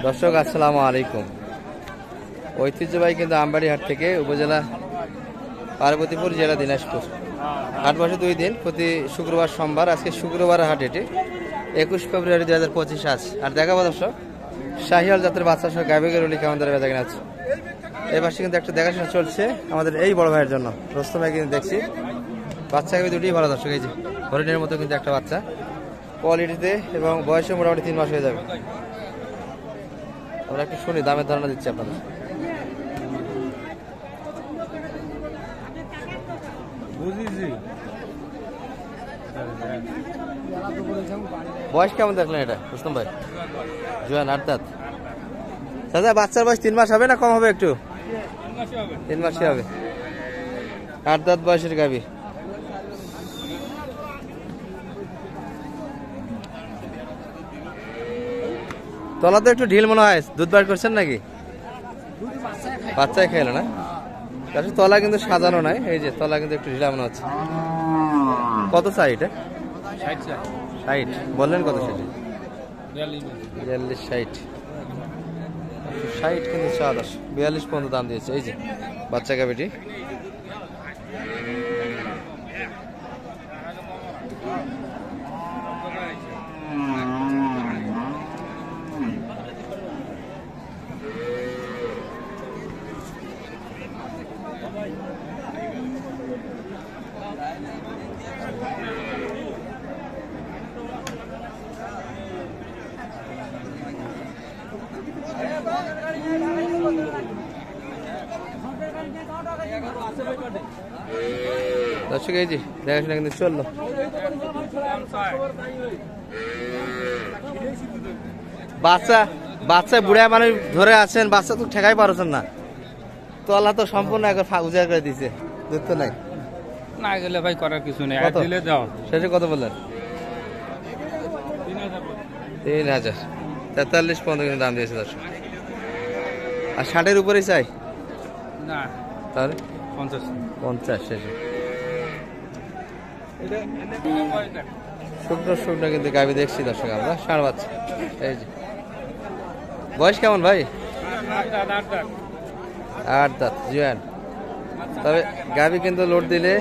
দর্শক আসসালামু আলাইকুম। ঐতিহ্যবাহী কিন্তু আমবাড়ি হাট থেকে উপজেলা পার্বতীপুর, জেলা দিনাজপুর। হাট বসে 2 দিন, প্রতি শুক্রবার সোমবার। আজকে শুক্রবার হাট, এটি 21 ফেব্রুয়ারি 2025 আজ। আর দেখাবো দর্শক শাহিওয়াল জাতের বাচ্চা সহ গাভীর রুলি কেমন ধরে বেচা কেনা আছে। এই পাশে কিন্তু একটা দেখাশোনা চলছে আমাদের এই বড় ভাইয়ের জন্য। রোস্তম ভাই কিন্তু দেখছি বাচ্চা গাভী দুটোই ভালো দর্শক। এই যে হরিণের মতো কিন্তু একটা বাচ্চা, কোয়ালিটিতে এবং বয়সে মোটামুটি 3 মাস হয়ে যাবে। আমরা একটু শুনি, দামের ধারণা দিচ্ছি আপনাদের। বয়স কেমন দেখলেন এটা রুস্তম ভাই? জোয়ান, 8 দাঁত। দাদা বাচ্চার বয়স 3 মাস হবে না কম হবে একটু? 3 মাসই হবে। 8 দাঁত বয়সের গাভী। তলা তো একটু ঢিল মনে হয়, দুধ বার করছেন নাকি? বাচ্চায় খেলো না? তাহলে তলা কিন্তু সাজানো নাই, এই যে তলা কিন্তু একটু ঢিলা মনে হচ্ছে। কত চাই এটা? 60 বললেন কত সেটা? 42 60 কিন্তু 42 পর্যন্ত দাম দিয়েছে। এই যে বাচ্চা গাভীটি। দর্শক এই যে দেখাশোনা কিন্তু চললো। বাচ্চা বুড়া মানুষ ধরে আছেন, বাচ্চা তো ঠেকাই পারছেন না। তলা তো সম্পূর্ণ একবার উজাড় করে দিছে, দুধ তো নাই। না গেলে ভাই করার কিছু নেই। শেষে কত বললেন? 3000 43 পর্যন্ত কিন্তু দাম দিয়েছে দর্শক। আর 60-এর উপরেই চাই না, তাহলে 50 শেষে। শুকনো কিন্তু গাভী দেখছি দর্শক আমরা। ষাঁড় বাচ্চা। এই যে বয়স কেমন ভাই? 8 দাঁত জোয়ান। তবে গাভী কিন্তু লোড দিলে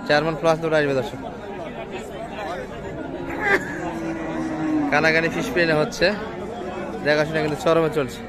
4 মান প্লাস লোড আসবে দর্শক। কানাকানি ফিস পেনে হচ্ছে, দেখাশোনা কিন্তু চরমে চলছে।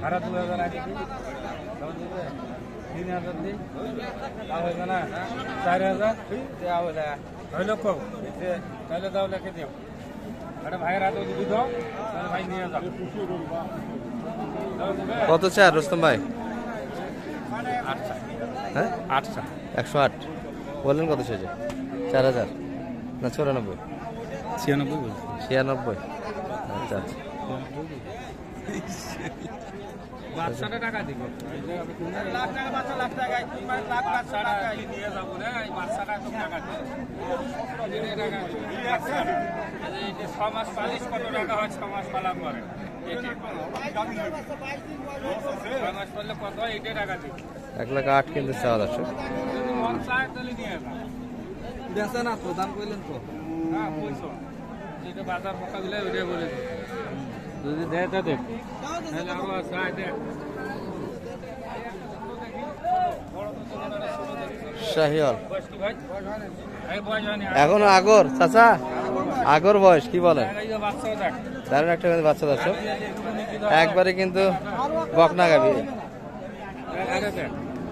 ভাড়া 2000 আগে 3000 দিই, হবে না 4000 হইলো কম। তাহলে দাও লেখে দিও, একটা ভাইয়ের হাতে যদি দাও তাহলে ভাই নিয়ে যাও। কত চার রুস্তম ভাই? 800। হ্যাঁ 800 108 বললেন কত শেষে? 4000 না 94? 96 বলছি। 96। আচ্ছা আচ্ছা। বাচ্চাটা টাকা দিব, লাখ টাকা বাচ্চা, লাখ টাকা নিয়ে যাবো না। এই বাচ্চাটা তো টাকা দেয়, 6 মাস পালিশ কত টাকা হয়? 6 মাস পালা পরে 6 মাস পারলে কত হয়? 8 টাকা দিব। 1,08,000 কিন্তু চাওয়া দর্শক। যদি মন চায় তাহলে নিয়ে যাও। বেচা না তো, দাম কইলেন তো। হ্যাঁ পয়সা যেটা বাজার পকা দিলে ওইটাই বলে দিই। যদি দেয় তা দেখ, তাহলে আরো চায় দেখ। শাহিওয়াল এই বয়স হয়নি এখনো আগর চাচা, আগর বয়স কি বলেন? বাচ্চা দেখ, দারুণ একটা কিন্তু বাচ্চা দর্শক, একবারে কিন্তু বকনা গাভী।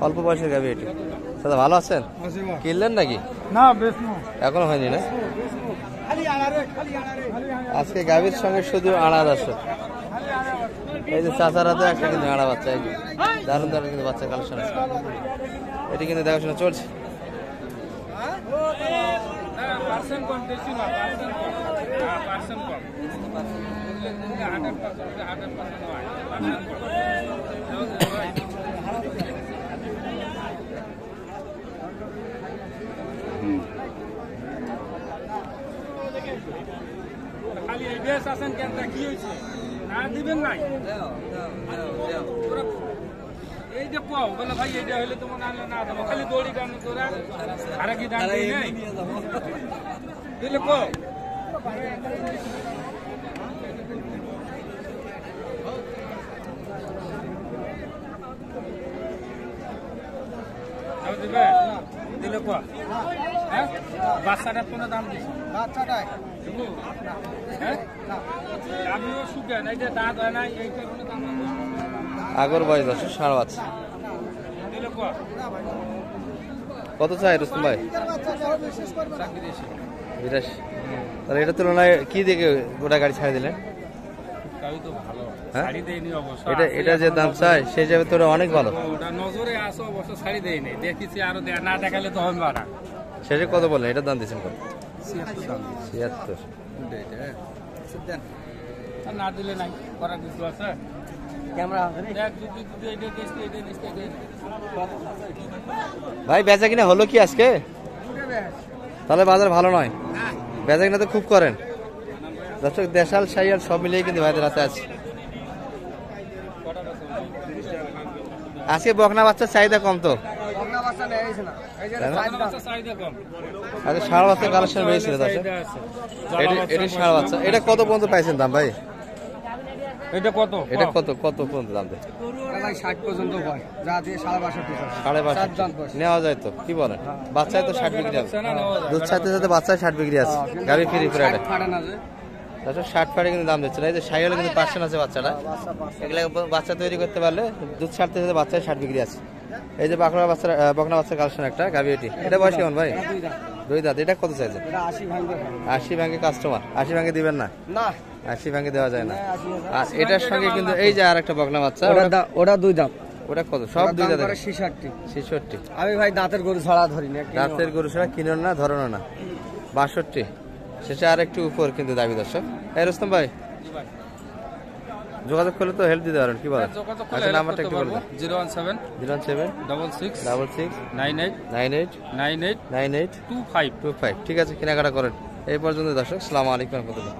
অল্প বয়সের গাভী এটি। দাদা ভালো আছেন? কিনলেন নাকি? না বেশ এখনো হয়নি না? আজকে গাভীর সঙ্গে শুধু আড়ার আছে। এই যে চাচারা তো একটা কিন্তু আড়া বাচ্চা, এই যে দারুণ দারুণ কিন্তু বাচ্চা কালেকশন আছে। এটি কিন্তু দেখাশোনা চলছে। পার্সেন্ট কম বেশি না, পার্সেন্ট কম। খালি এই বেশ আছেন কেন, কি হয়েছে না দিবেন নাই? এই যে পাও বলে ভাই এইটা হইলে তোমার আনলে না দেবো, খালি দড়ি টানো তোরা আর কি দাম দিলে কো দিবে দিলে কো। হ্যাঁ বাচ্চাটার কোনো দাম দিস? বাচ্চাটাই হ্যাঁ আমিও শুকে না, এই যে দাঁত হয় না এই কারণে দাম আগর বয়স 10 সাড়ে বাচ্চা। দিলে কো। কত চাই রুস্তম ভাই? 82। তাহলে এটা তুলনায় কি দেখে গোটা গাড়ি ছাড়ে দিলেন? হ্যাঁ? শাড়ি দেয়নি অবশ্য। এটা যে দাম চাই সেই হিসাবে তো অনেক ভালো। ওটা নজরে আসো অবশ্য, শাড়ি দেয়নি, দেখেছি আরো না দেখালে তো হবে না। শেষে কত বললেন? এটার দাম দিচ্ছেন কত? 76 আর না দিলে নাই করার কিছু আছে? ক্যামেরা ভাই বেচা কিনা হলো কি আজকে? তাহলে বাজার ভালো নয়, বেচা কিনা তো খুব করেন। দর্শক দেশাল সাইয়াল সব মিলিয়ে কিন্তু ভাইদের হাতে আছে। আজকে বকনা বাচ্চার চাহিদা কম তো, আচ্ছা ষাঁড় বাচ্চা কালেকশন বেরিয়েছিল দর্শক। এটি ষাঁড় বাচ্চা, এটা কত পর্যন্ত পাইছেন দাম ভাই? এটা কত? এটা কত কত পর্যন্ত দাম দেয়? 60 পর্যন্ত হয়, যা দিয়ে 62.5 62.5 নেওয়া যায় তো, কি বলেন? বাচ্চায় তো 60 বিক্রি আছে, দুধ ছাড়তে সাথে বাচ্চায় 60 বিক্রি আছে, গাড়ি ফ্রি ফ্রি। ফাড়ে না যে তাছাড়া 60 ফাড়ে কিন্তু দাম দিচ্ছে না। এই যে সাইকেলে কিন্তু পার্সেন্ট আছে বাচ্চাটা, এগুলো বাচ্চা তৈরি করতে পারলে দুধ ছাড়তে সাথে বাচ্চায় 60 বিক্রি আছে। এই যে বকনা বাচ্চার কালেকশন একটা গাভি, এটা বয়স কেমন ভাই? 2 দাঁত। এটা কত চাইছে? 80 ভাঙে কাস্টমার, 80 ভাঙে দিবেন না? না 80 ভাঙে দেওয়া যায় না। আর এটার সঙ্গে কিন্তু এই যে আর একটা বকনা বাচ্চা, ওটা 2 দাঁত। ওটা কত? সব 2 দাঁত। 66। 66। আমি ভাই দাঁতের গরু ছাড়া ধরি না, দাঁতের গরু ছাড়া কিনো না, ধরনো না। 62। শেষে আর একটু উপর কিন্তু দাবি দর্শক। এই রুস্তম ভাই যোগাযোগ করলে তো হেল্প দিতে পারেন, কি বলেন? আচ্ছা নাম্বারটা একটু বলবেন। 017 66 66 98 98 98 98 25 25। ঠিক আছে, কেনাকাটা করেন। এই পর্যন্ত দর্শক, আসসালামু আলাইকুম রহমতুল্লাহ।